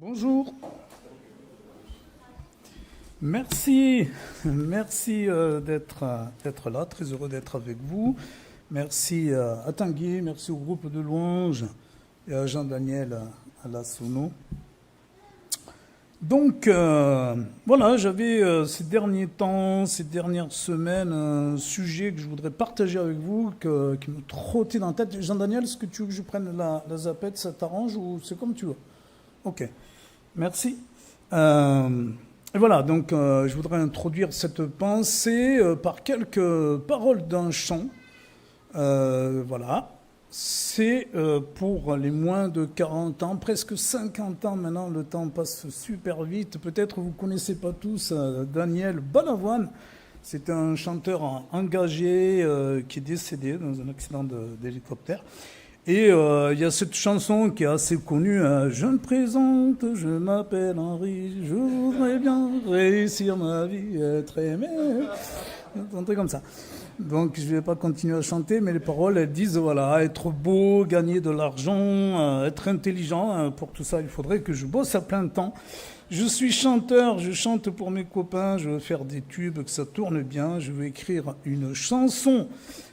Bonjour. Merci d'être là, très heureux d'être avec vous. Merci à Tanguy, merci au groupe de louanges et à Jean-Daniel à la sono. Donc voilà, j'avais ces derniers temps, ces dernières semaines, un sujet que je voudrais partager avec vous, qui me trottait dans la tête. Jean-Daniel, est-ce que tu veux que je prenne la zapette, ça t'arrange ou c'est comme tu veux? Ok, merci. Et voilà, donc je voudrais introduire cette pensée par quelques paroles d'un chant. Voilà, c'est pour les moins de 40 ans, presque 50 ans maintenant, le temps passe super vite. Peut-être vous ne connaissez pas tous Daniel Balavoine. C'est un chanteur engagé qui est décédé dans un accident d'hélicoptère. Et il y a cette chanson qui est assez connue, hein. Je me présente, je m'appelle Henri, je voudrais bien réussir ma vie, être aimé. Un truc comme ça. Donc je ne vais pas continuer à chanter, mais les paroles, elles disent, voilà, être beau, gagner de l'argent, être intelligent. Pour tout ça, il faudrait que je bosse à plein temps. Je suis chanteur, je chante pour mes copains, je veux faire des tubes, que ça tourne bien. Je veux écrire une chanson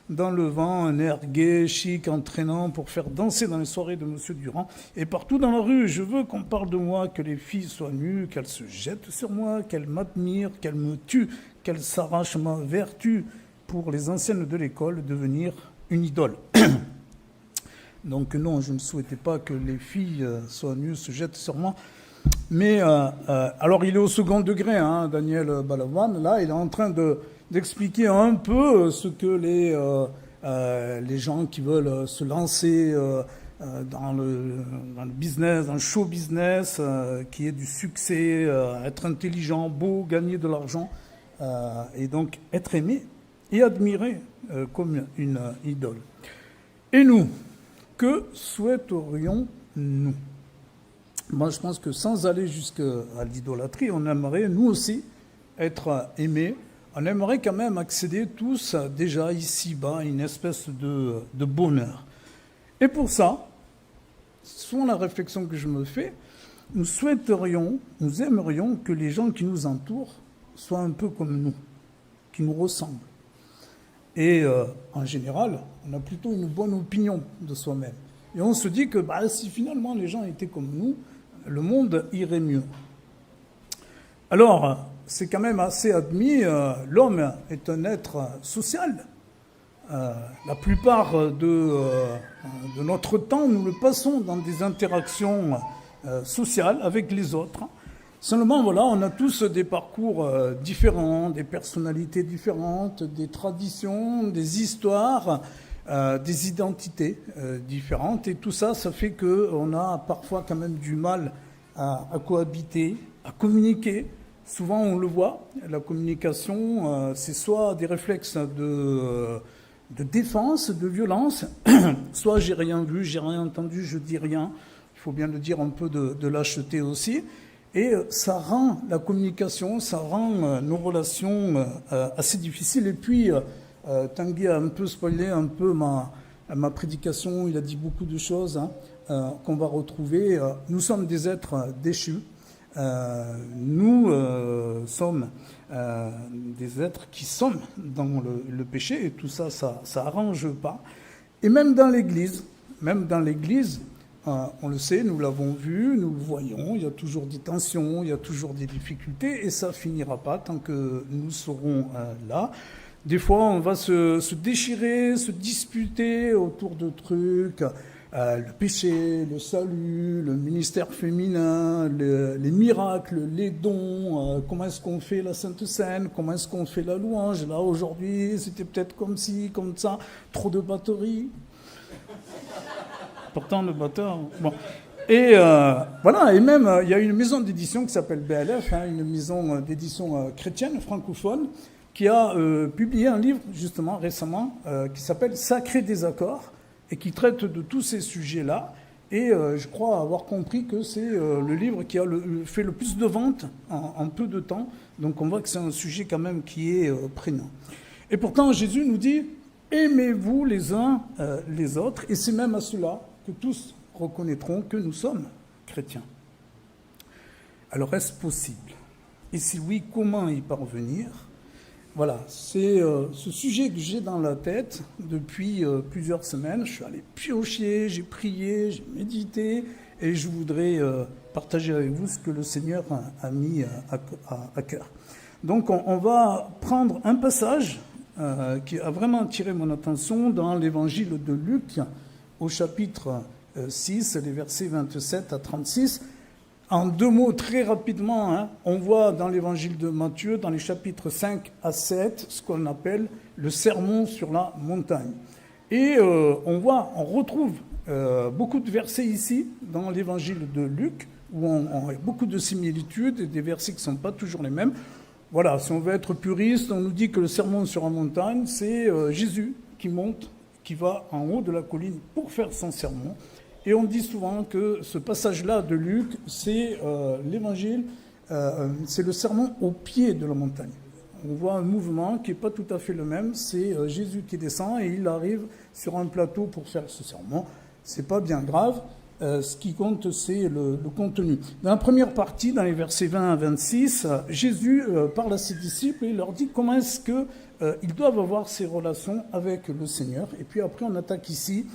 dans le vent, un air gai, chic, entraînant pour faire danser dans les soirées de Monsieur Durand. Et partout dans la rue, je veux qu'on parle de moi, que les filles soient nues, qu'elles se jettent sur moi, qu'elles m'admirent, qu'elles me tuent, qu'elles s'arrachent ma vertu pour les anciennes de l'école, devenir une idole. Donc non, je ne souhaitais pas que les filles soient nues, se jettent sur moi. Mais alors il est au second degré, hein, Daniel Balavoine. Là, il est en train d'expliquer un peu ce que les gens qui veulent se lancer dans le business, dans le show business, qui est du succès, être intelligent, beau, gagner de l'argent, et donc être aimé et admiré comme une idole. Et nous, que souhaiterions-nous ? Moi, je pense que sans aller jusqu'à l'idolâtrie, on aimerait, nous aussi, être aimés. On aimerait quand même accéder tous, déjà ici-bas, à une espèce de bonheur. Et pour ça, souvent la réflexion que je me fais, nous aimerions que les gens qui nous entourent soient un peu comme nous, qui nous ressemblent. Et en général, on a plutôt une bonne opinion de soi-même. Et on se dit que si finalement les gens étaient comme nous, le monde irait mieux. Alors, c'est quand même assez admis, l'homme est un être social. La plupart de notre temps, nous le passons dans des interactions sociales avec les autres. Seulement, voilà, on a tous des parcours différents, des personnalités différentes, des traditions, des histoires, des identités différentes. Et tout ça, ça fait qu'on a parfois quand même du mal à cohabiter, à communiquer. Souvent, on le voit, la communication, c'est soit des réflexes de défense, de violence, soit j'ai rien vu, j'ai rien entendu, je dis rien. Il faut bien le dire, un peu de lâcheté aussi. Et ça rend la communication, ça rend nos relations assez difficiles. Et puis, Tanguy a un peu spoilé un peu ma prédication, il a dit beaucoup de choses qu'on va retrouver. Nous sommes des êtres déchus. Nous sommes des êtres qui sommes dans le péché, et tout ça, ça arrange pas. Et même dans l'Église, on le sait, nous l'avons vu, nous le voyons, il y a toujours des tensions, il y a toujours des difficultés, et ça finira pas tant que nous serons là. Des fois, on va se déchirer, se disputer autour de trucs, le péché, le salut, le ministère féminin, les miracles, les dons, comment est-ce qu'on fait la Sainte Seine, comment est-ce qu'on fait la louange. Là, aujourd'hui, c'était peut-être comme ci, comme ça, trop de batterie. Pourtant, le batteur... Bon. Et voilà, et même, il y a une maison d'édition qui s'appelle BLF, une maison d'édition chrétienne, francophone, qui a publié un livre, justement, récemment, qui s'appelle « Sacré désaccord », et qui traite de tous ces sujets-là. Et je crois avoir compris que c'est le livre qui a fait le plus de ventes en peu de temps. Donc on voit que c'est un sujet quand même qui est prégnant. Et pourtant, Jésus nous dit « Aimez-vous les uns les autres ». Et c'est même à cela que tous reconnaîtront que nous sommes chrétiens. Alors est-ce possible? Et si oui, comment y parvenir? Voilà, c'est ce sujet que j'ai dans la tête depuis plusieurs semaines. Je suis allé piocher, j'ai prié, j'ai médité et je voudrais partager avec vous ce que le Seigneur a mis à cœur. Donc on va prendre un passage qui a vraiment attiré mon attention dans l'évangile de Luc au chapitre 6, les versets 27 à 36. En deux mots, très rapidement, on voit dans l'évangile de Matthieu, dans les chapitres 5 à 7, ce qu'on appelle le sermon sur la montagne. Et on retrouve beaucoup de versets ici, dans l'évangile de Luc, où on a beaucoup de similitudes et des versets qui ne sont pas toujours les mêmes. Voilà, si on veut être puriste, on nous dit que le sermon sur la montagne, c'est Jésus qui monte, qui va en haut de la colline pour faire son sermon. Et on dit souvent que ce passage-là de Luc, c'est l'évangile, c'est le sermon au pied de la montagne. On voit un mouvement qui n'est pas tout à fait le même, c'est Jésus qui descend et il arrive sur un plateau pour faire ce sermon. Ce n'est pas bien grave, ce qui compte c'est le contenu. Dans la première partie, dans les versets 20 à 26, Jésus parle à ses disciples et il leur dit comment est-ce qu'ils doivent avoir ces relations avec le Seigneur. Et puis après on attaque ici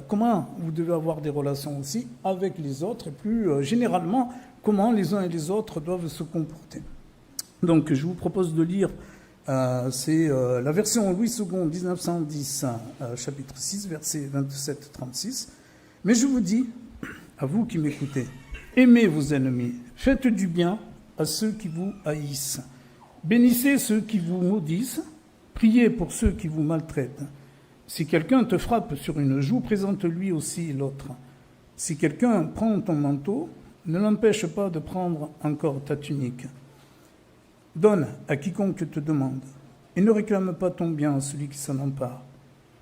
comment vous devez avoir des relations aussi avec les autres et plus généralement comment les uns et les autres doivent se comporter. Donc je vous propose de lire c'est la version Louis II 1910 chapitre 6 versets 27-36. Mais je vous dis, à vous qui m'écoutez, aimez vos ennemis, faites du bien à ceux qui vous haïssent, bénissez ceux qui vous maudissent, priez pour ceux qui vous maltraitent. Si quelqu'un te frappe sur une joue, présente-lui aussi l'autre. Si quelqu'un prend ton manteau, ne l'empêche pas de prendre encore ta tunique. Donne à quiconque te demande, et ne réclame pas ton bien à celui qui s'en empare.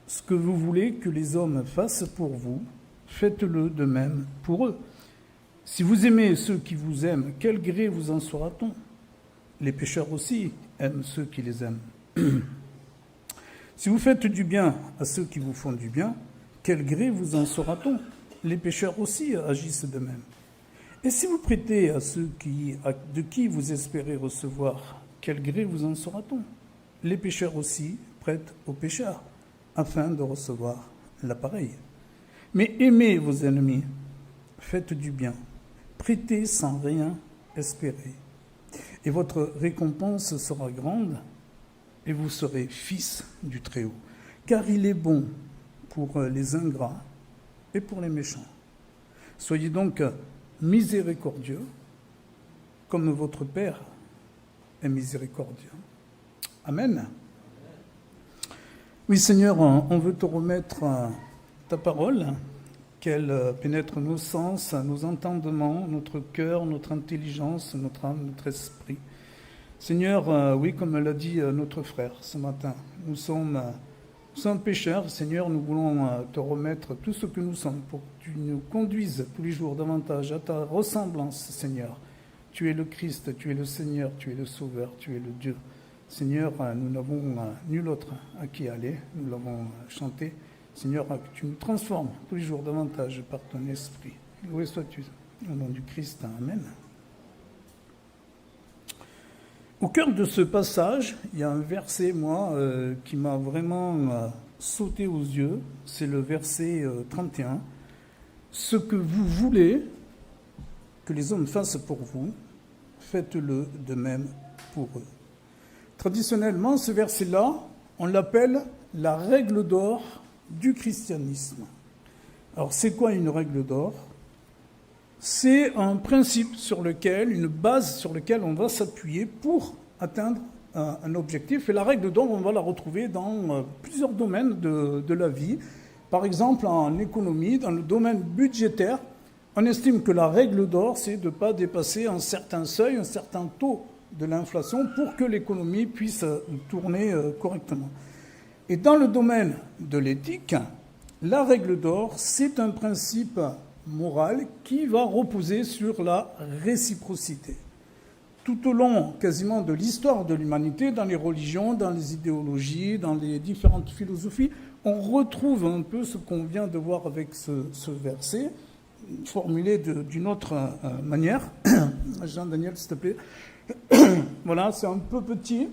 Ce que vous voulez que les hommes fassent pour vous, faites-le de même pour eux. Si vous aimez ceux qui vous aiment, quel gré vous en sera-t-on? Les pécheurs aussi aiment ceux qui les aiment. Si vous faites du bien à ceux qui vous font du bien, quel gré vous en sera-t-on? Les pécheurs aussi agissent de même. Et si vous prêtez à ceux de qui vous espérez recevoir, quel gré vous en sera-t-on? Les pécheurs aussi prêtent aux pécheurs, afin de recevoir l'appareil. Mais aimez vos ennemis, faites du bien, prêtez sans rien espérer. Et votre récompense sera grande, et vous serez fils du Très-Haut. Car il est bon pour les ingrats et pour les méchants. Soyez donc miséricordieux, comme votre Père est miséricordieux. Amen. Oui, Seigneur, on veut te remettre ta parole, qu'elle pénètre nos sens, nos entendements, notre cœur, notre intelligence, notre âme, notre esprit. Seigneur, oui, comme l'a dit notre frère ce matin, nous sommes pécheurs. Seigneur, nous voulons te remettre tout ce que nous sommes pour que tu nous conduises tous les jours davantage à ta ressemblance, Seigneur. Tu es le Christ, tu es le Seigneur, tu es le Sauveur, tu es le Dieu. Seigneur, nous n'avons nul autre à qui aller, nous l'avons chanté. Seigneur, que tu nous transformes tous les jours davantage par ton esprit. Loué sois-tu, au nom du Christ. Amen. Au cœur de ce passage, il y a un verset, qui m'a vraiment sauté aux yeux. C'est le verset 31. « Ce que vous voulez que les hommes fassent pour vous, faites-le de même pour eux. » Traditionnellement, ce verset-là, on l'appelle la règle d'or du christianisme. Alors, c'est quoi une règle d'or? C'est un principe une base sur laquelle on va s'appuyer pour atteindre un objectif. Et la règle d'or, on va la retrouver dans plusieurs domaines de la vie. Par exemple, en économie, dans le domaine budgétaire, on estime que la règle d'or, c'est de ne pas dépasser un certain seuil, un certain taux de l'inflation pour que l'économie puisse tourner correctement. Et dans le domaine de l'éthique, la règle d'or, c'est un principe moral qui va reposer sur la réciprocité. Tout au long, quasiment, de l'histoire de l'humanité, dans les religions, dans les idéologies, dans les différentes philosophies, on retrouve un peu ce qu'on vient de voir avec ce verset. formuler d'une autre manière. Jean-Daniel, s'il te plaît. Voilà, c'est un peu petit,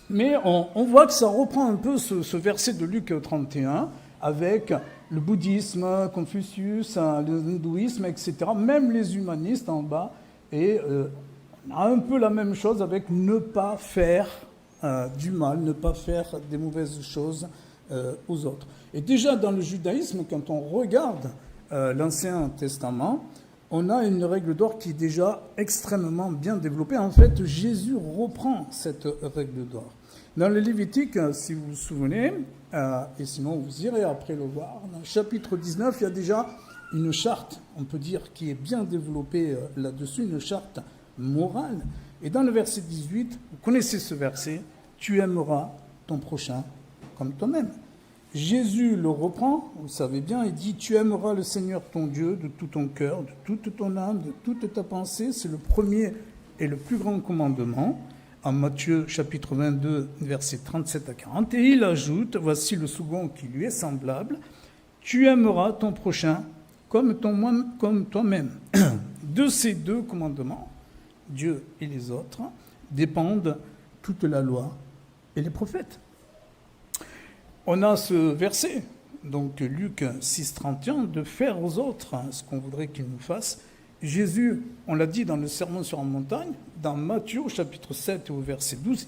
mais on voit que ça reprend un peu ce verset de Luc 31 avec le bouddhisme, Confucius, l'hindouisme, etc. Même les humanistes en bas. Et on a un peu la même chose avec ne pas faire du mal, ne pas faire des mauvaises choses aux autres. Et déjà dans le judaïsme, quand on regarde l'Ancien Testament, on a une règle d'or qui est déjà extrêmement bien développée. En fait, Jésus reprend cette règle d'or. Dans le Lévitique, si vous vous souvenez, et sinon vous irez après le voir, dans le chapitre 19, il y a déjà une charte, on peut dire, qui est bien développée là-dessus, une charte morale. Et dans le verset 18, vous connaissez ce verset, « Tu aimeras ton prochain comme toi-même ». Jésus le reprend, vous le savez bien, il dit « Tu aimeras le Seigneur ton Dieu de tout ton cœur, de toute ton âme, de toute ta pensée ». C'est le premier et le plus grand commandement, en Matthieu chapitre 22, versets 37 à 40. Et il ajoute, voici le second qui lui est semblable, « Tu aimeras ton prochain comme toi-même ». De ces deux commandements, Dieu et les autres, dépendent toute la loi et les prophètes. On a ce verset, donc Luc 6, 31, de faire aux autres ce qu'on voudrait qu'ils nous fassent. Jésus, on l'a dit dans le Sermon sur la montagne, dans Matthieu au chapitre 7 au verset 12,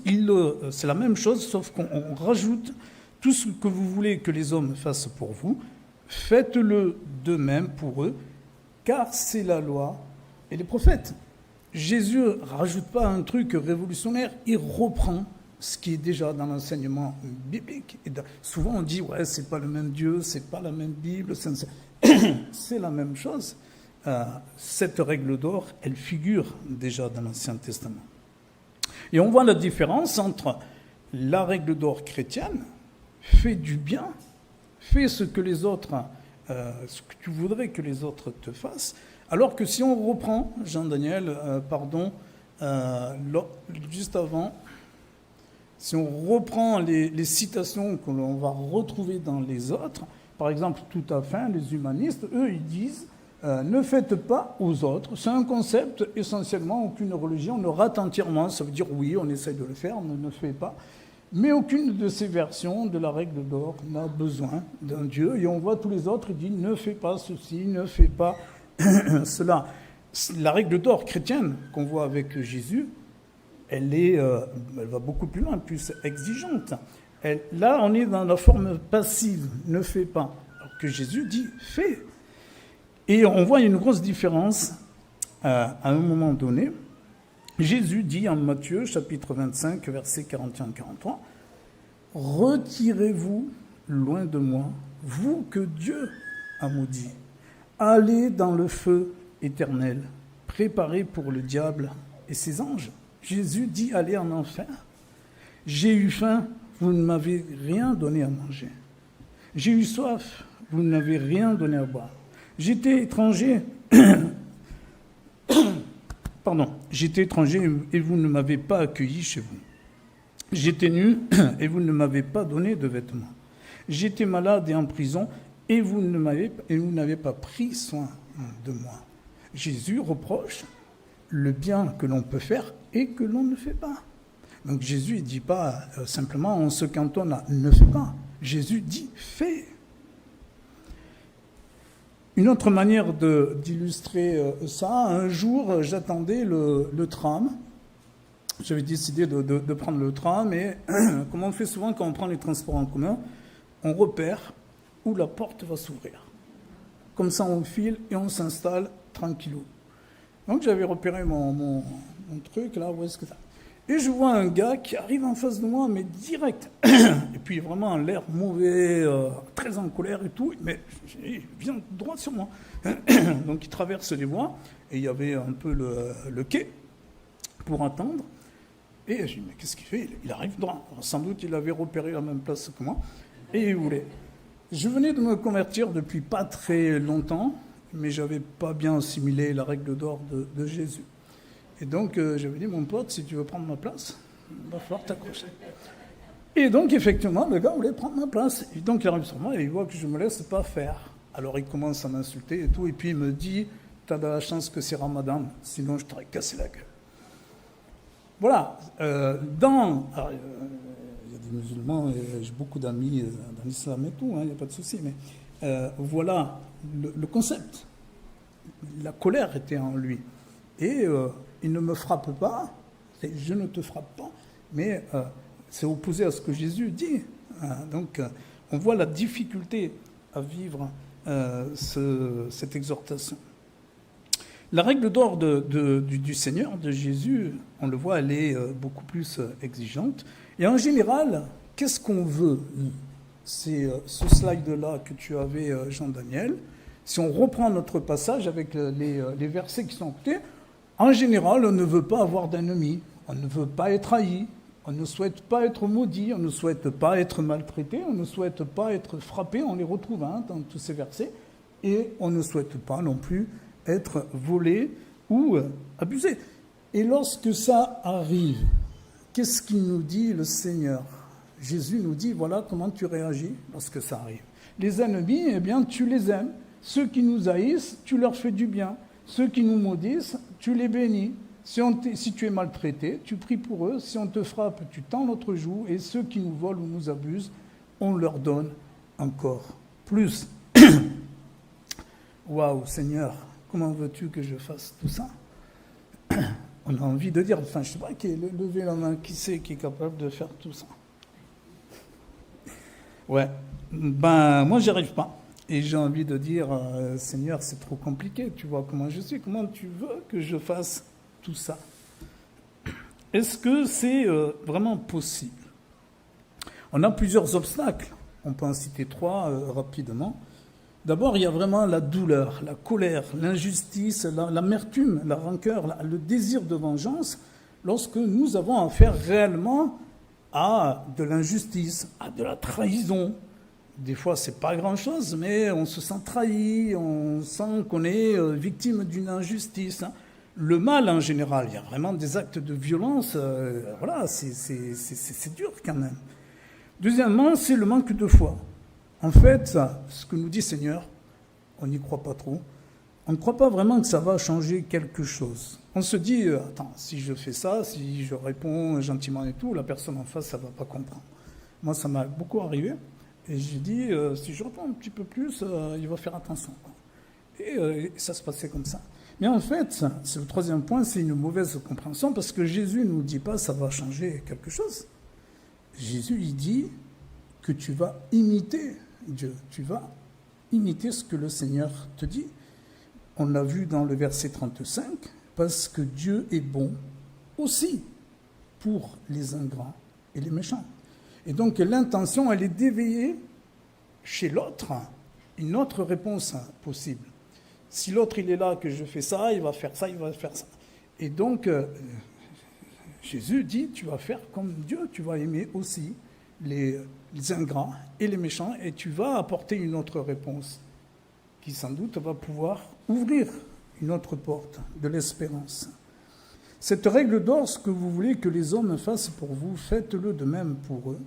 c'est la même chose, sauf qu'on rajoute tout ce que vous voulez que les hommes fassent pour vous, faites-le d'eux-mêmes pour eux, car c'est la loi et les prophètes. Jésus ne rajoute pas un truc révolutionnaire, il reprend ce qui est déjà dans l'enseignement biblique. Et souvent on dit, ouais, c'est pas le même Dieu, c'est pas la même Bible, c'est la même chose. Cette règle d'or, elle figure déjà dans l'Ancien Testament. Et on voit la différence entre la règle d'or chrétienne, fais du bien, fais ce que les autres, ce que tu voudrais que les autres te fassent, alors que si on reprend, Jean-Daniel, juste avant, si on reprend les citations que l'on va retrouver dans les autres, par exemple, tout à fait, les humanistes, eux, ils disent ne faites pas aux autres. C'est un concept essentiellement, aucune religion ne rate entièrement. Ça veut dire oui, on essaye de le faire, on ne fait pas. Mais aucune de ces versions de la règle d'or n'a besoin d'un Dieu. Et on voit tous les autres, ils disent ne fais pas ceci, ne fais pas cela. La règle d'or chrétienne qu'on voit avec Jésus, elle va beaucoup plus loin, plus exigeante. Là, on est dans la forme passive, ne fais pas. Alors que Jésus dit, fais. Et on voit une grosse différence à un moment donné. Jésus dit en Matthieu, chapitre 25, versets 41-43, « Retirez-vous loin de moi, vous que Dieu a maudit. Allez dans le feu éternel, préparé pour le diable et ses anges. » Jésus dit, allez en enfer. J'ai eu faim, vous ne m'avez rien donné à manger. J'ai eu soif, vous ne m'avez rien donné à boire. J'étais étranger, j'étais étranger et vous ne m'avez pas accueilli chez vous. J'étais nu et vous ne m'avez pas donné de vêtements. J'étais malade et en prison et vous n'avez pas pris soin de moi. Jésus reproche le bien que l'on peut faire et que l'on ne fait pas. Donc Jésus ne dit pas simplement on se cantonne à ne fais pas. Jésus dit fais. Une autre manière d'illustrer ça, un jour j'attendais le tram. J'avais décidé de prendre le tram et comme on fait souvent quand on prend les transports en commun, on repère où la porte va s'ouvrir. Comme ça on file et on s'installe tranquillou. Donc j'avais repéré mon truc là, où est-ce que ça ? Et je vois un gars qui arrive en face de moi, mais direct. Et puis vraiment l'air mauvais, très en colère et tout, mais il vient droit sur moi. Donc il traverse les voies, et il y avait un peu le quai pour attendre. Et je dis, mais qu'est-ce qu'il fait ? Il arrive droit. Alors, sans doute il avait repéré la même place que moi, et il voulait. Je venais de me convertir depuis pas très longtemps, mais je n'avais pas bien assimilé la règle d'or de Jésus. Et donc, j'avais dit, mon pote, si tu veux prendre ma place, il va falloir t'accrocher. Et donc, effectivement, le gars voulait prendre ma place. Et donc, il arrive sur moi et il voit que je ne me laisse pas faire. Alors il commence à m'insulter et tout, et puis il me dit, t'as de la chance que c'est Ramadan, sinon je t'aurais cassé la gueule. Voilà, alors, il y a des musulmans, j'ai beaucoup d'amis dans l'islam et tout, il n'y a pas de souci, mais voilà le concept. La colère était en lui. Et il ne me frappe pas, je ne te frappe pas, mais c'est opposé à ce que Jésus dit. Donc on voit la difficulté à vivre cette exhortation. La règle d'or du Seigneur, de Jésus, on le voit, elle est beaucoup plus exigeante. Et en général, qu'est-ce qu'on veut? C'est ce slide-là que tu avais, Jean-Daniel. Si on reprend notre passage avec les versets qui sont à côté, en général, on ne veut pas avoir d'ennemis, on ne veut pas être haï, on ne souhaite pas être maudit, on ne souhaite pas être maltraité, on ne souhaite pas être frappé, on les retrouve dans tous ces versets, et on ne souhaite pas non plus être volé ou abusé. Et lorsque ça arrive, qu'est-ce qu'il nous dit le Seigneur? Jésus nous dit, voilà comment tu réagis lorsque ça arrive. Les ennemis, eh bien, tu les aimes. Ceux qui nous haïssent, tu leur fais du bien. Ceux qui nous maudissent, tu les bénis. Si tu es maltraité, tu pries pour eux. Si on te frappe, tu tends l'autre joue. Et ceux qui nous volent ou nous abusent, on leur donne encore plus. Waouh, Seigneur, comment veux-tu que je fasse tout ça? On a envie de dire, enfin, je ne sais pas qui est levé la main, qui c'est qui est capable de faire tout ça? Ouais, ben moi j'y arrive pas. Et j'ai envie de dire, Seigneur, c'est trop compliqué, tu vois comment je suis, comment tu veux que je fasse tout ça? Est-ce que c'est vraiment possible? On a plusieurs obstacles, on peut en citer 3 rapidement. D'abord, il y a vraiment la douleur, la colère, l'injustice, l'amertume, la rancœur, le désir de vengeance, lorsque nous avons affaire réellement à de l'injustice, à de la trahison. Des fois, c'est pas grand-chose, mais on se sent trahi, on sent qu'on est victime d'une injustice. Le mal, en général, il y a vraiment des actes de violence, voilà, c'est dur quand même. Deuxièmement, c'est le manque de foi. En fait, ce que nous dit Seigneur, on n'y croit pas trop. On ne croit pas vraiment que ça va changer quelque chose. On se dit, attends, si je fais ça, si je réponds gentiment et tout, la personne en face, ça ne va pas comprendre. Moi, ça m'a beaucoup arrivé. Et j'ai dit, si je réponds un petit peu plus, il va faire attention. Et ça se passait comme ça. Mais en fait, c'est le troisième point, c'est une mauvaise compréhension, parce que Jésus ne nous dit pas ça va changer quelque chose. Jésus, il dit que tu vas imiter Dieu. Tu vas imiter ce que le Seigneur te dit. On l'a vu dans le verset 35, parce que Dieu est bon aussi pour les ingrats et les méchants. Et donc l'intention, elle est d'éveiller chez l'autre une autre réponse possible. Si l'autre, il est là, que je fais ça, il va faire ça, il va faire ça. Et donc, Jésus dit, tu vas faire comme Dieu, tu vas aimer aussi les ingrats et les méchants, et tu vas apporter une autre réponse qui sans doute va pouvoir ouvrir une autre porte de l'espérance. Cette règle d'or, ce que vous voulez que les hommes fassent pour vous, faites-le de même pour eux.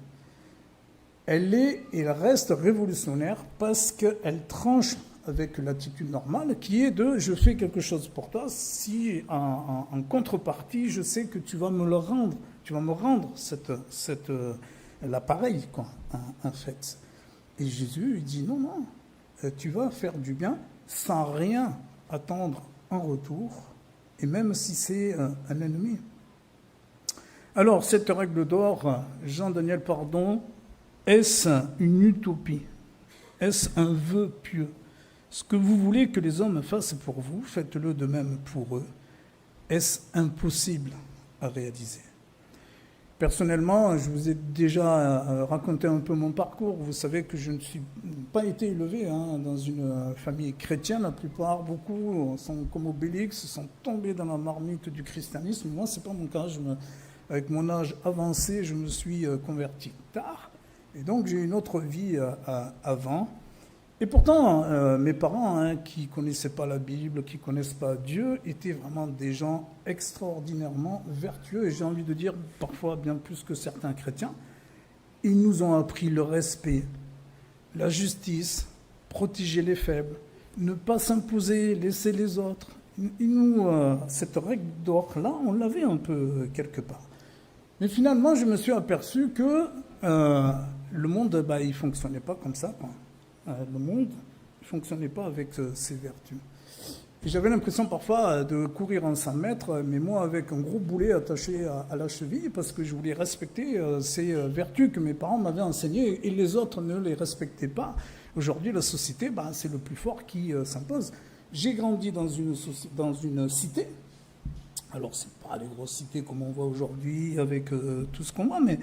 Elle est et elle reste révolutionnaire parce qu'elle tranche avec l'attitude normale qui est de « je fais quelque chose pour toi, si en contrepartie, je sais que tu vas me le rendre, tu vas me rendre l'appareil, quoi, en fait. » Et Jésus, il dit « non, tu vas faire du bien sans rien attendre en retour, et même si c'est un ennemi. » Alors, cette règle d'or, Jean-Daniel Pardon, est-ce une utopie? Est-ce un vœu pieux? Ce que vous voulez que les hommes fassent pour vous, faites-le de même pour eux. Est-ce impossible à réaliser? Personnellement, je vous ai déjà raconté un peu mon parcours. Vous savez que je ne suis pas été élevé dans une famille chrétienne. La plupart, beaucoup, sont comme Obélix, sont tombés dans la marmite du christianisme. Moi, ce n'est pas mon cas. Avec mon âge avancé, je me suis converti tard. Et donc, j'ai une autre vie avant. Et pourtant, mes parents, qui ne connaissaient pas la Bible, qui ne connaissent pas Dieu, étaient vraiment des gens extraordinairement vertueux. Et j'ai envie de dire, parfois bien plus que certains chrétiens. Ils nous ont appris le respect, la justice, protéger les faibles, ne pas s'imposer, laisser les autres. Cette règle d'or-là, on l'avait un peu quelque part. Mais finalement, je me suis aperçu que le monde, il ne fonctionnait pas comme ça, quoi. Le monde ne fonctionnait pas avec ses vertus. Et j'avais l'impression parfois de courir en 100 mètres, mais moi avec un gros boulet attaché à la cheville, parce que je voulais respecter ces vertus que mes parents m'avaient enseignées, et les autres ne les respectaient pas. Aujourd'hui, la société, c'est le plus fort qui s'impose. J'ai grandi dans une cité. Alors, ce n'est pas les grosses cités comme on voit aujourd'hui, avec tout ce qu'on voit, mais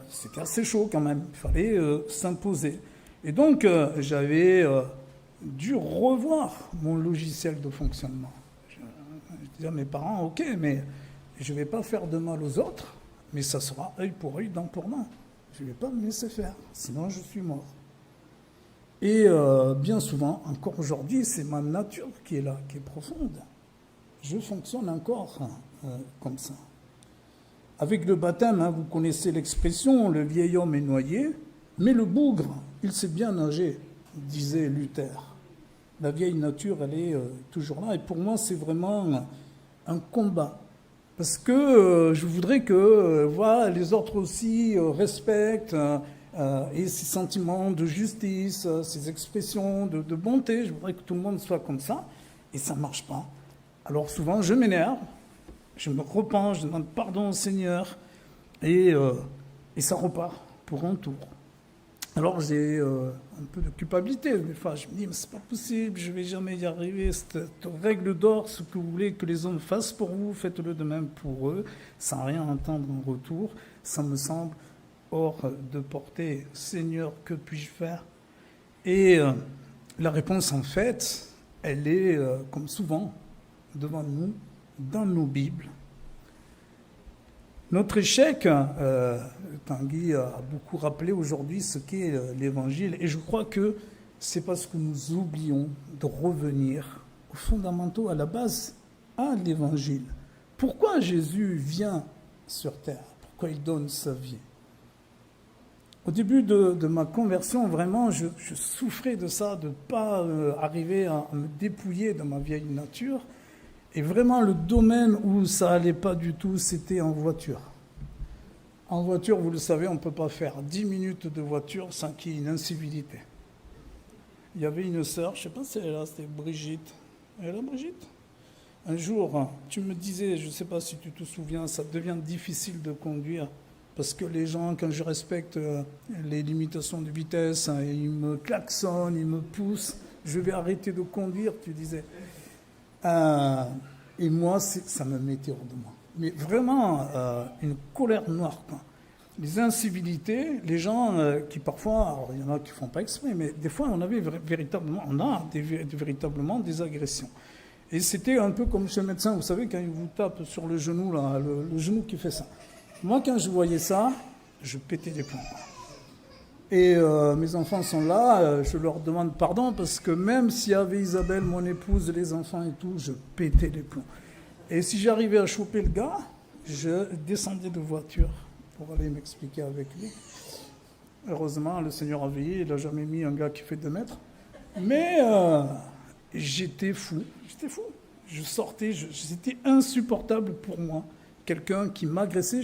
c'était assez chaud quand même. Il fallait s'imposer. Et donc, j'avais dû revoir mon logiciel de fonctionnement. Je disais à mes parents, ok, mais je ne vais pas faire de mal aux autres, mais ça sera œil pour œil, dent pour dent. Je ne vais pas me laisser faire, sinon je suis mort. Et bien souvent, encore aujourd'hui, c'est ma nature qui est là, qui est profonde. Je fonctionne encore comme ça. Avec le baptême, vous connaissez l'expression, le vieil homme est noyé, mais le bougre, il sait bien nager, disait Luther. La vieille nature, elle est toujours là. Et pour moi, c'est vraiment un combat. Parce que je voudrais que les autres aussi respectent et ces sentiments de justice, ces expressions de bonté. Je voudrais que tout le monde soit comme ça. Et ça ne marche pas. Alors souvent, je m'énerve, je me repens, je demande pardon au Seigneur. Et ça repart pour un tour. Alors j'ai un peu de culpabilité, des fois je me dis mais c'est pas possible, je vais jamais y arriver, cette règle d'or, ce que vous voulez que les hommes fassent pour vous, faites-le de même pour eux, sans rien entendre en retour, ça me semble hors de portée. Seigneur, que puis-je faire? Et la réponse en fait, elle est comme souvent devant nous, dans nos Bibles. Notre échec, Tanguy a beaucoup rappelé aujourd'hui ce qu'est l'Évangile, et je crois que c'est parce que nous oublions de revenir aux fondamentaux, à la base, à l'Évangile. Pourquoi Jésus vient sur terre? Pourquoi il donne sa vie? Au début de ma conversion, vraiment, je souffrais de ça, de ne pas arriver à me dépouiller de ma vieille nature. Et vraiment, le domaine où ça n'allait pas du tout, c'était en voiture. En voiture, vous le savez, on ne peut pas faire 10 minutes de voiture sans qu'il y ait une incivilité. Il y avait une sœur, je ne sais pas si elle est là, c'était Brigitte. Elle est là, Brigitte? Un jour, tu me disais, je ne sais pas si tu te souviens, ça devient difficile de conduire parce que les gens, quand je respecte les limitations de vitesse, ils me klaxonnent, ils me poussent, je vais arrêter de conduire, tu disais. Et moi, ça me mettait hors de moi. Mais vraiment, une colère noire, quoi. Les incivilités, les gens qui parfois, alors il y en a qui ne font pas exprès, mais des fois on a véritablement des agressions. Et c'était un peu comme chez le médecin, vous savez, quand il vous tape sur le genou, là, le genou qui fait ça. Moi, quand je voyais ça, je pétais les plombs. Et mes enfants sont là, je leur demande pardon, parce que même s'il y avait Isabelle, mon épouse, les enfants et tout, je pétais les plombs. Et si j'arrivais à choper le gars, je descendais de voiture pour aller m'expliquer avec lui. Heureusement, le Seigneur a veillé, il n'a jamais mis un gars qui fait 2 mètres. Mais j'étais fou. Je sortais, c'était insupportable pour moi. Quelqu'un qui m'agressait,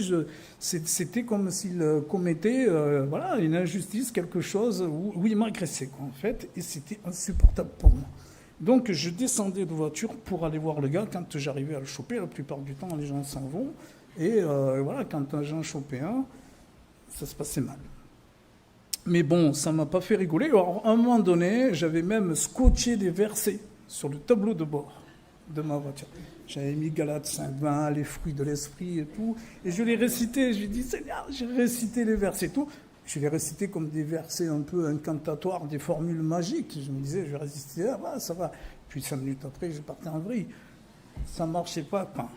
c'était comme s'il commettait une injustice, quelque chose où il m'agressait, en fait, et c'était insupportable pour moi. Donc je descendais de voiture pour aller voir le gars. Quand j'arrivais à le choper, la plupart du temps, les gens s'en vont. Et quand j'en chopais un, ça se passait mal. Mais bon, ça ne m'a pas fait rigoler. Alors, à un moment donné, j'avais même scotché des versets sur le tableau de bord de ma voiture. J'avais mis Galates 5:20, les fruits de l'esprit et tout. Et je les récitais. Je lui dis, Seigneur, j'ai récité les versets et tout. Je les récitais comme des versets un peu incantatoires, des formules magiques. Je me disais, je vais réciter, ça va. Puis 5 minutes après, je partais en vrille. Ça ne marchait pas, quoi.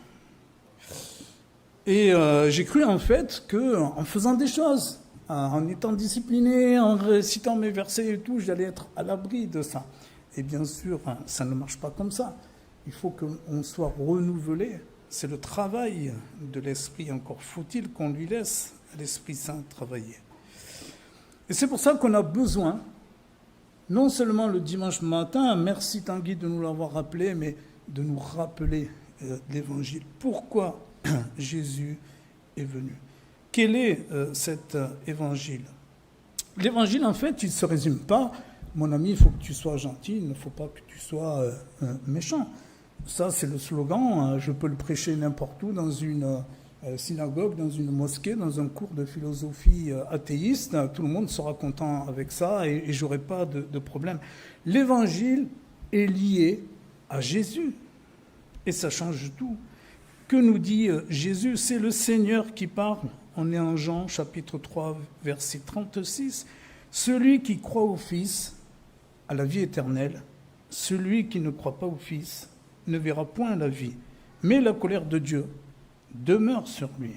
Et j'ai cru en fait qu'en faisant des choses, en étant discipliné, en récitant mes versets et tout, j'allais être à l'abri de ça. Et bien sûr, ça ne marche pas comme ça. Il faut qu'on soit renouvelé. C'est le travail de l'Esprit. Encore faut-il qu'on lui laisse à l'Esprit Saint travailler. Et c'est pour ça qu'on a besoin non seulement le dimanche matin, merci Tanguy de nous l'avoir rappelé, mais de nous rappeler l'Évangile. Pourquoi Jésus est venu? Quel est cet Évangile? L'Évangile, en fait, il ne se résume pas, mon ami, il faut que tu sois gentil, il ne faut pas que tu sois méchant. Ça, c'est le slogan, je peux le prêcher n'importe où, dans une synagogue, dans une mosquée, dans un cours de philosophie athéiste, tout le monde sera content avec ça et j'aurai pas de problème. L'Évangile est lié à Jésus et ça change tout. Que nous dit Jésus? C'est le Seigneur qui parle. On est en Jean chapitre 3, verset 36. Celui qui croit au Fils a la vie éternelle. Celui qui ne croit pas au Fils ne verra point la vie, mais la colère de Dieu demeure sur lui.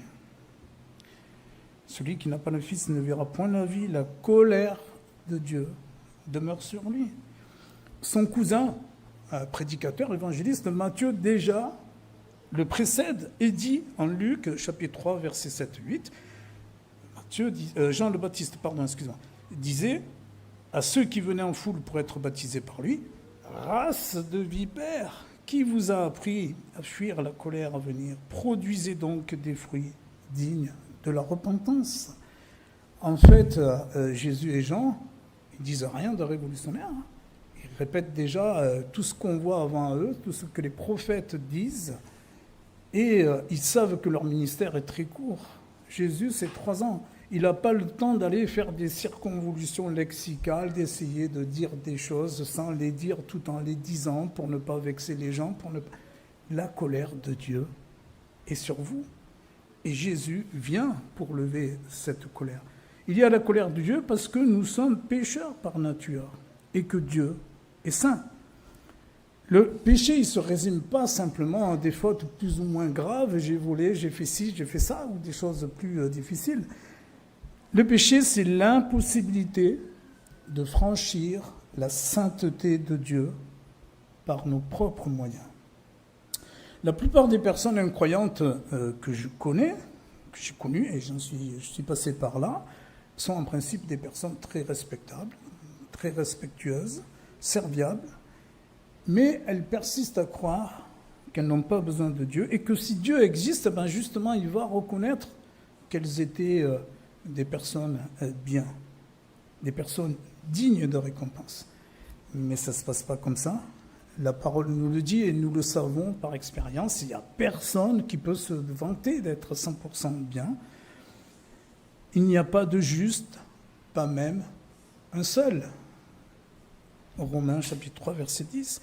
Celui qui n'a pas le Fils ne verra point la vie, la colère de Dieu demeure sur lui. Son cousin, prédicateur, évangéliste, Matthieu, déjà le précède et dit en Luc, chapitre 3, verset 7-8, Jean le Baptiste, disait à ceux qui venaient en foule pour être baptisés par lui, « Race de vipères, qui vous a appris à fuir la colère à venir? Produisez donc des fruits dignes de la repentance. » En fait, Jésus et Jean, ils disent rien de révolutionnaire. Ils répètent déjà tout ce qu'on voit avant eux, tout ce que les prophètes disent. Et ils savent que leur ministère est très court. Jésus, c'est 3 ans. Il n'a pas le temps d'aller faire des circonvolutions lexicales, d'essayer de dire des choses sans les dire tout en les disant pour ne pas vexer les gens. La colère de Dieu est sur vous. Et Jésus vient pour lever cette colère. Il y a la colère de Dieu parce que nous sommes pécheurs par nature et que Dieu est saint. Le péché, il ne se résume pas simplement à des fautes plus ou moins graves. J'ai volé, j'ai fait ci, j'ai fait ça, ou des choses plus difficiles. Le péché, c'est l'impossibilité de franchir la sainteté de Dieu par nos propres moyens. La plupart des personnes incroyantes que j'ai connues, et je suis passé par là, sont en principe des personnes très respectables, très respectueuses, serviables, mais elles persistent à croire qu'elles n'ont pas besoin de Dieu et que si Dieu existe, ben justement, il va reconnaître qu'elles étaient des personnes bien, des personnes dignes de récompense. Mais ça ne se passe pas comme ça. La parole nous le dit et nous le savons par expérience. Il n'y a personne qui peut se vanter d'être 100% bien. Il n'y a pas de juste, pas même un seul. Romains chapitre 3, verset 10.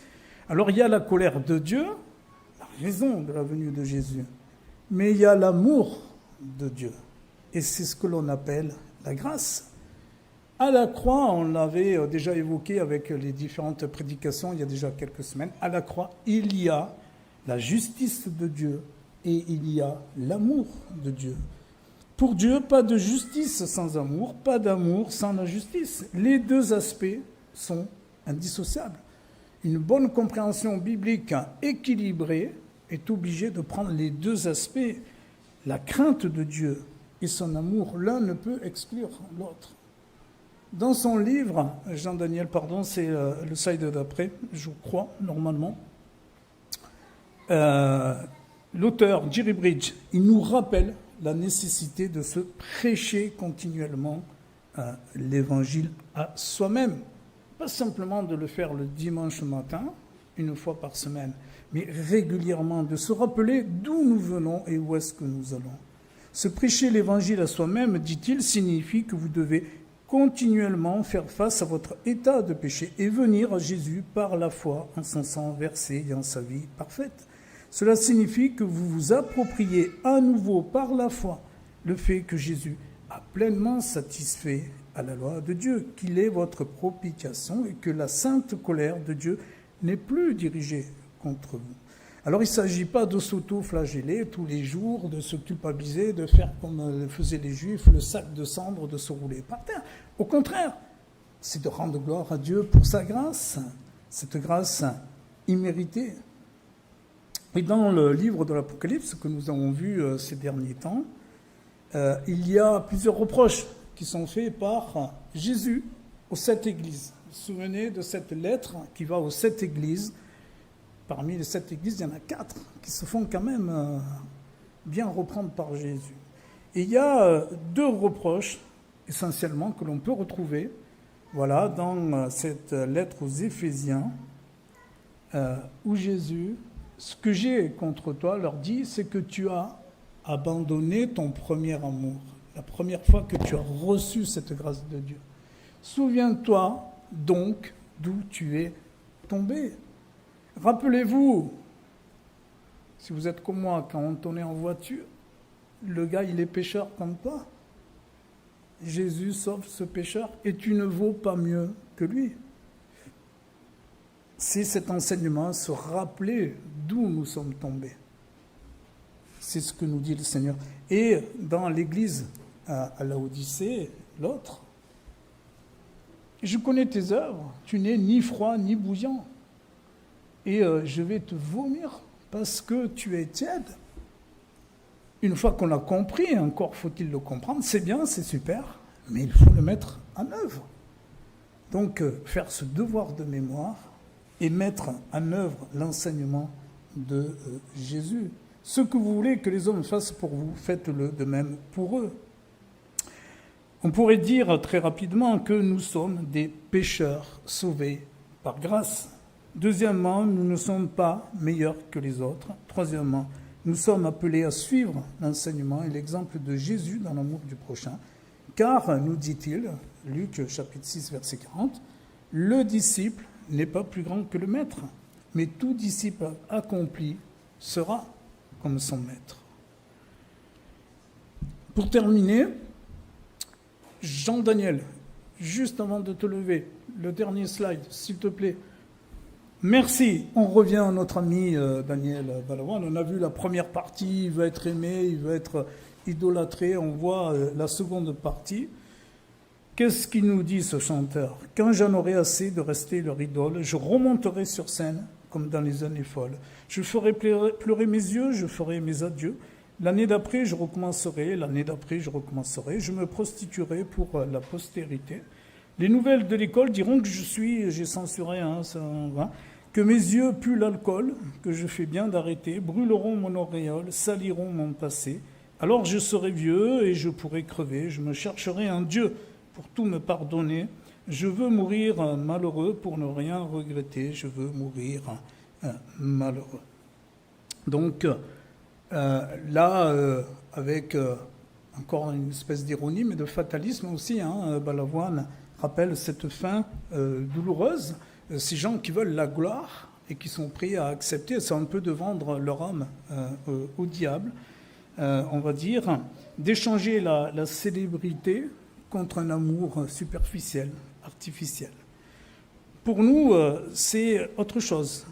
Alors il y a la colère de Dieu, la raison de la venue de Jésus, mais il y a l'amour de Dieu. Et c'est ce que l'on appelle la grâce. À la croix, on l'avait déjà évoqué avec les différentes prédications il y a déjà quelques semaines, à la croix, il y a la justice de Dieu et il y a l'amour de Dieu. Pour Dieu, pas de justice sans amour, pas d'amour sans la justice. Les deux aspects sont indissociables. Une bonne compréhension biblique équilibrée est obligée de prendre les deux aspects. La crainte de Dieu et son amour, l'un ne peut exclure l'autre. Dans son livre, Jean-Daniel, c'est le slide d'après, je crois, normalement, l'auteur, Jerry Bridge, il nous rappelle la nécessité de se prêcher continuellement l'évangile à soi-même. Pas simplement de le faire le dimanche matin, une fois par semaine, mais régulièrement, de se rappeler d'où nous venons et où est-ce que nous allons. Se prêcher l'évangile à soi-même, dit-il, signifie que vous devez continuellement faire face à votre état de péché et venir à Jésus par la foi en son sang versé et en sa vie parfaite. Cela signifie que vous vous appropriez à nouveau par la foi le fait que Jésus a pleinement satisfait à la loi de Dieu, qu'il est votre propitiation et que la sainte colère de Dieu n'est plus dirigée contre vous. Alors il ne s'agit pas de s'auto-flageller tous les jours, de se culpabiliser, de faire comme le faisaient les Juifs, le sac de cendres, de se rouler par terre. Au contraire, c'est de rendre gloire à Dieu pour sa grâce, cette grâce imméritée. Et dans le livre de l'Apocalypse que nous avons vu ces derniers temps, il y a plusieurs reproches qui sont faits par Jésus aux 7 églises. souvenez de cette lettre qui va aux 7 églises. Parmi les 7 églises, il y en a 4 qui se font quand même bien reprendre par Jésus. Et il y a 2 reproches, essentiellement, que l'on peut retrouver dans cette lettre aux Éphésiens, où Jésus, ce que j'ai contre toi, leur dit, c'est que tu as abandonné ton premier amour, la première fois que tu as reçu cette grâce de Dieu. Souviens-toi donc d'où tu es tombé. Rappelez-vous, si vous êtes comme moi, quand on est en voiture, le gars, il est pécheur comme toi. Jésus sauve ce pécheur et tu ne vaux pas mieux que lui. C'est cet enseignement, se rappeler d'où nous sommes tombés. C'est ce que nous dit le Seigneur. Et dans l'église à Laodicée, l'autre, je connais tes œuvres, tu n'es ni froid ni bouillant. Et je vais te vomir parce que tu es tiède. Une fois qu'on l'a compris, encore faut-il le comprendre, c'est bien, c'est super, mais il faut le mettre en œuvre. Donc, faire ce devoir de mémoire et mettre en œuvre l'enseignement de Jésus. Ce que vous voulez que les hommes fassent pour vous, faites-le de même pour eux. On pourrait dire très rapidement que nous sommes des pécheurs sauvés par grâce. Deuxièmement, nous ne sommes pas meilleurs que les autres. Troisièmement, nous sommes appelés à suivre l'enseignement et l'exemple de Jésus dans l'amour du prochain. Car, nous dit-il, Luc chapitre 6, verset 40, « Le disciple n'est pas plus grand que le maître, mais tout disciple accompli sera comme son maître. » Pour terminer, Jean-Daniel, juste avant de te lever, le dernier slide, s'il te plaît. Merci. On revient à notre ami Daniel Balavoine. On a vu la première partie, il veut être aimé, il veut être idolâtré. On voit la seconde partie. Qu'est-ce qu'il nous dit, ce chanteur ? Quand j'en aurai assez de rester leur idole, je remonterai sur scène comme dans les années folles. Je ferai pleurer mes yeux, je ferai mes adieux. L'année d'après, je recommencerai. L'année d'après, je recommencerai. Je me prostituerai pour la postérité. Les nouvelles de l'école diront que j'ai censuré, que mes yeux puent l'alcool, que je fais bien d'arrêter, brûleront mon auréole, saliront mon passé. Alors je serai vieux et je pourrai crever, je me chercherai un Dieu pour tout me pardonner. Je veux mourir malheureux pour ne rien regretter, je veux mourir malheureux. Donc avec encore une espèce d'ironie, mais de fatalisme aussi, Balavoine rappelle cette fin douloureuse. Ces gens qui veulent la gloire et qui sont prêts à accepter, c'est un peu de vendre leur âme au diable, on va dire, d'échanger la célébrité contre un amour superficiel, artificiel. Pour nous, c'est autre chose.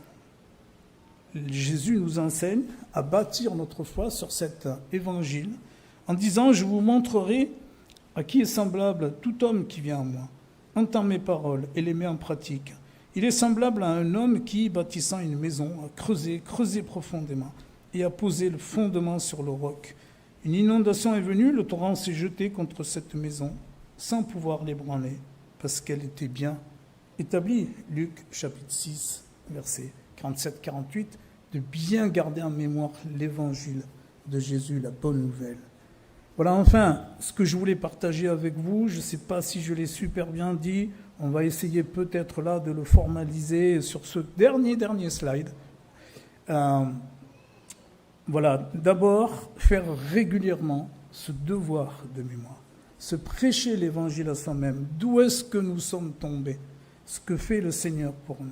Jésus nous enseigne à bâtir notre foi sur cet évangile en disant « Je vous montrerai à qui est semblable tout homme qui vient à moi, entend mes paroles et les met en pratique. Il est semblable à un homme qui, bâtissant une maison, a creusé profondément et a posé le fondement sur le roc. Une inondation est venue, le torrent s'est jeté contre cette maison sans pouvoir l'ébranler parce qu'elle était bien établie. » Luc chapitre 6, versets 47-48, de bien garder en mémoire l'évangile de Jésus, la bonne nouvelle. Voilà, enfin, ce que je voulais partager avec vous, je ne sais pas si je l'ai super bien dit, on va essayer peut-être là de le formaliser sur ce dernier slide. Voilà, d'abord, faire régulièrement ce devoir de mémoire, se prêcher l'évangile à soi-même. D'où est-ce que nous sommes tombés ? Ce que fait le Seigneur pour nous.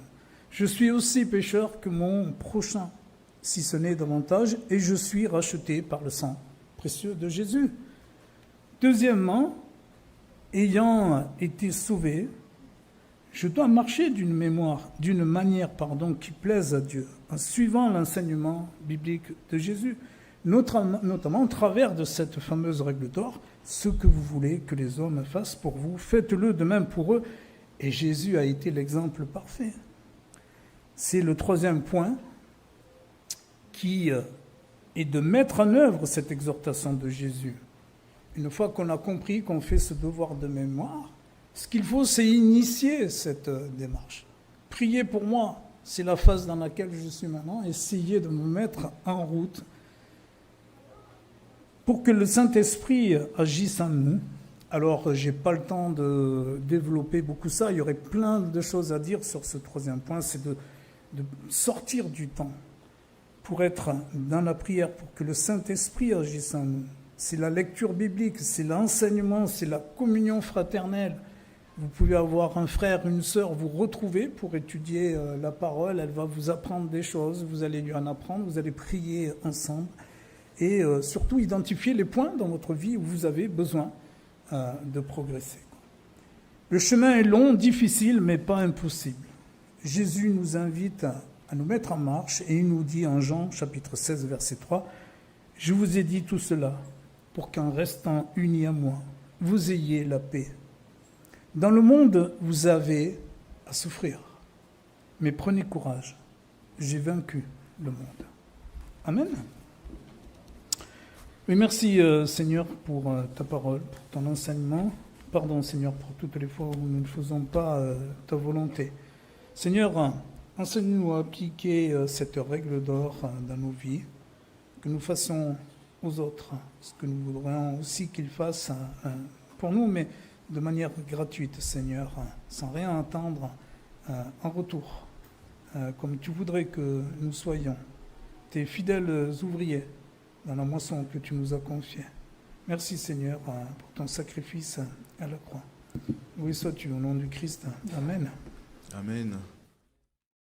Je suis aussi pécheur que mon prochain, si ce n'est davantage, et je suis racheté par le sang précieux de Jésus. Deuxièmement, ayant été sauvé, je dois marcher d'une manière qui plaise à Dieu, en suivant l'enseignement biblique de Jésus, notamment au travers de cette fameuse règle d'or, ce que vous voulez que les hommes fassent pour vous, faites-le de même pour eux. Et Jésus a été l'exemple parfait. C'est le troisième point qui est de mettre en œuvre cette exhortation de Jésus. Une fois qu'on a compris qu'on fait ce devoir de mémoire, Ce qu'il faut, c'est initier cette démarche. Prier pour moi, c'est la phase dans laquelle je suis maintenant. Essayer de me mettre en route pour que le Saint-Esprit agisse en nous. Alors, je n'ai pas le temps de développer beaucoup ça. Il y aurait plein de choses à dire sur ce troisième point. C'est de sortir du temps pour être dans la prière, pour que le Saint-Esprit agisse en nous. C'est la lecture biblique, c'est l'enseignement, c'est la communion fraternelle. Vous pouvez avoir un frère, une sœur, vous retrouver pour étudier la parole. Elle va vous apprendre des choses, vous allez lui en apprendre, vous allez prier ensemble. Et surtout, identifier les points dans votre vie où vous avez besoin de progresser. Le chemin est long, difficile, mais pas impossible. Jésus nous invite à nous mettre en marche et il nous dit en Jean chapitre 16, verset 3, « Je vous ai dit tout cela pour qu'en restant unis à moi, vous ayez la paix. Dans le monde, vous avez à souffrir, mais prenez courage, j'ai vaincu le monde. » Amen. Oui, merci Seigneur pour ta parole, pour ton enseignement. Pardon Seigneur pour toutes les fois où nous ne faisons pas ta volonté. Seigneur, enseigne-nous à appliquer cette règle d'or dans nos vies, que nous fassions aux autres ce que nous voudrions aussi qu'ils fassent pour nous, mais de manière gratuite, Seigneur, sans rien attendre en retour, comme tu voudrais que nous soyons, tes fidèles ouvriers dans la moisson que tu nous as confiée. Merci Seigneur pour ton sacrifice à la croix. Loué sois-tu au nom du Christ. Amen. Amen.